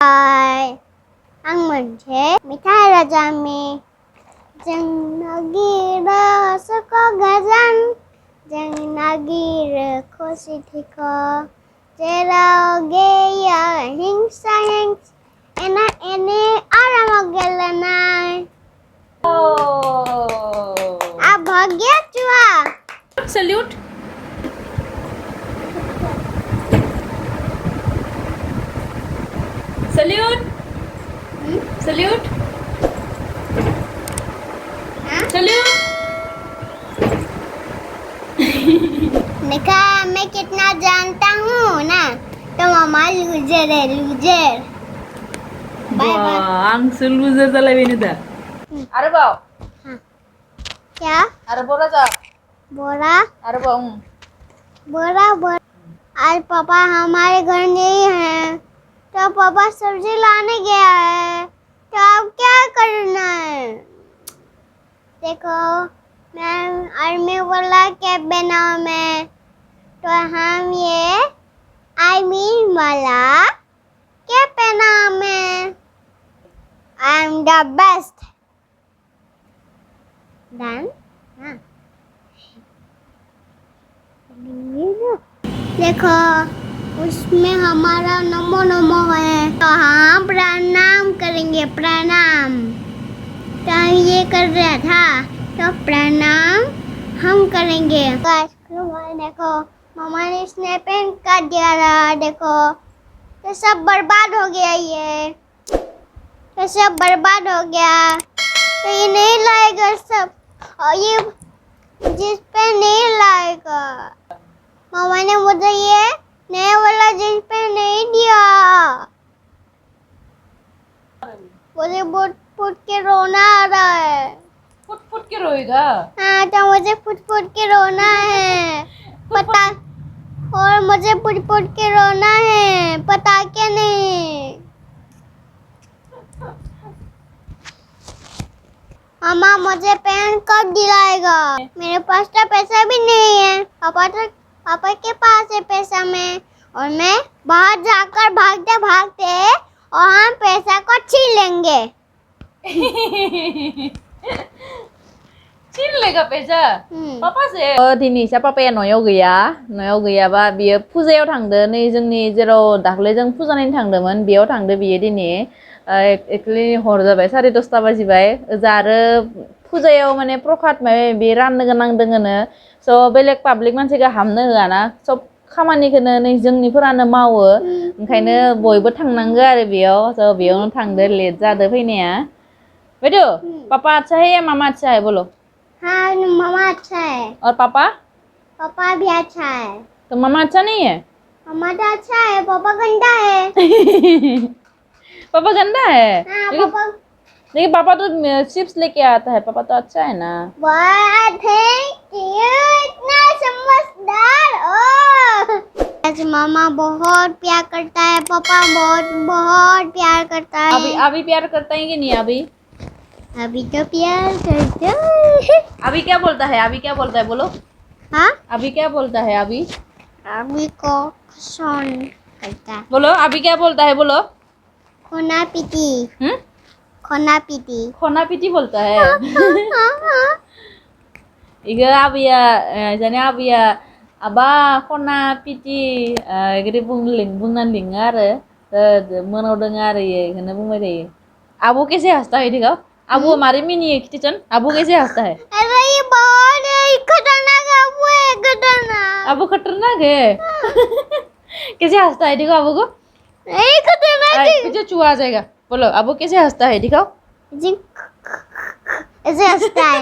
आं मोनसे मेथाइ रोजाबनि जों नागिरो सुखु गोजोन जों नागिरो खौसेथिखौ जेराव गैया हिंसा एना एनि आरामाव गेलेनाय आप भाग्य चुआ सैल्यूट सैल्यूट सैल्यूट सैल्यूट देखा मैं कितना जानता हूँ ना तो मामा लूजर है लूजर बाय बाय आंसो लुजार जालायबाय नो दा आरोबाव क्या आरोबाव राजा बोरा आरोबाव बोरा बोरा आज पापा हमारे घर नहीं है तो पापा सब्जी लाने गया है तो अब क्या करना है देखो मैं बोला कैप बनाओ मैं तो हम ये आई मीन वाला कैप पहना मैं I am the best done हाँ देखो उसमें हमारा नमो नमो है तो हम प्रणाम करेंगे प्रणाम तो हम ये कर रहा था तो प्रणाम हम करेंगे देखो मामा ने इसने पेन काट दिया था देखो तो सब बर्बाद हो गया ये तो सब बर्बाद हो गया तो ये नहीं लाएगा सब और ये जिस पे नहीं लाएगा मामा ने मुझे ये नया वाला जींस पे नहीं दिया मुझे फुट फुट के रोना आ रहा है फुट फुट के रोएगा हाँ तो मुझे फुट फुट के रोना है पता और मुझे फुट फुट के रोना है पता क्या नहीं मामा मुझे पेन कब दिलाएगा मेरे पास तो पैसा भी नहीं है पापा के पास है पैसा में और मैं बाहर जाकर भागते भागते और हम पैसा को छीन लेंगे छीन लेगा पैसा पापा से दिनै सा पापाया न'आव गैयाबा बियो फुजायाव थांदो नै जोंनि जेराव दाख्लै जों फुजा नायनो थांदोंमोन बेयाव थांदो बियो दिनै एक्चुअली हर जाबाय 10:30 बाजिबाय ओजा आरो फुजायाव माने प्रसाद माबा बे राननो गोनां दोङोनो स' बेलेग पाब्लिक मानसिखौ हाबनो होआना सब खामानिखौनो नै जोंनिफोरानो मावो ओंखायनो बयबो थांनांगो आरो बेयाव स' बेयावनो थांदो लेट जादो फैनाया बेदो पापा अच्छा है या मामा अच्छा है बोलो हाँ मामा अच्छा है और पापा भी अच्छा है तो मामा अच्छा नहीं है मामा तो अच्छा है पापा गंदा है पापा गंदा है हाँ पापा लेकिन पापा तो चिप्स लेके आता है पापा तो अच्छा है ना थैंक यू इतना समझदार ओ आज मामा बहुत प्यार करता है पापा बहुत बहुत प्यार करता है अभी प्यार करता है कि नहीं अभी तो प्यार करता है अभी क्या बोलता है बोलो हाँ अभी क्या बोलता है अभी को सुन करता है बोलो अभी क्या बोलता है बोलो खोना पीटी खोना पीटी बोलता है इगे आबिया जाने आबिया आबा खोना पीटी इगे बुंनानै लिङो आरो मोनाव दङ आरो इखौनो बुंबाय थायो आबो कैसे हंसता है देखो अबू हमारे मिनी किचन अबू कैसे हंसता है अरे ये बहुत खतरनाक अबू है खतरनाक अबू खतरनाक है कैसे हंसता है देखो अबू को नहीं खतरनाक है पीछे चूहा आ जाएगा बोलो अबू कैसे हंसता है दिखाओ ऐसे हंसता है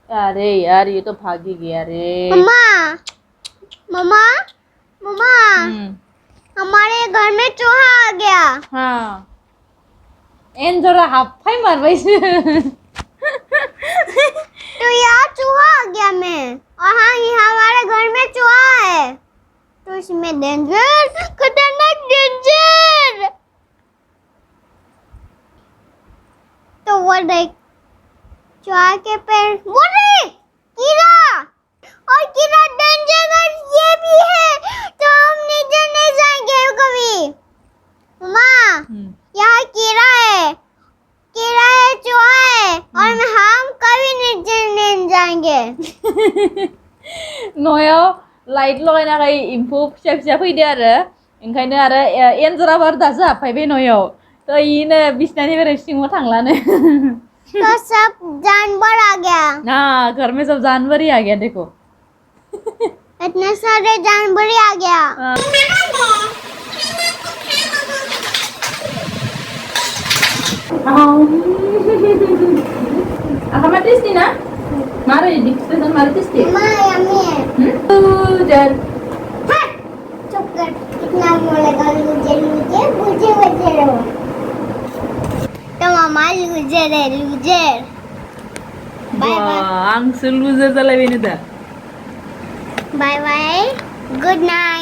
अरे यार ये तो भागी गया रे मम्मा हमारे घर में चूहा आ गया हाँ एन जरा हाफाई मारबाय तो यार चूहा आ गया मैं और हाँ ये हमारे घर में चूहा है तो इसमें डेंजर खतरनाक डेंजर तो वो देख चूहा के पैर वो देख कीड़ा और कीड़ा डेंजर ये भी है तो हम नीचे नहीं जाएंगे कभी लाइट लगायनानै एम्फौ फिसा फिसा फैदो आरो ओंखायनो आरो एन्जराबो दासो हाबफैबाय न'याव थ' इनो बिसनानिफ्राय सिङाव थांलानो तो सब जानवर आ गया हाँ घर में सब जानवर ही आ गया देखो इतने सारे जानवर ही आ गया Akan mati sih na? Mari di kita mati sih. माँ यम्मी है Jar. चुप कर कितना बोलेगा लूजर लूजर मुझे बचे रहो तो मामा लूजर है loser bye bye Wah, angsul loser salah ini dah. Bye bye good night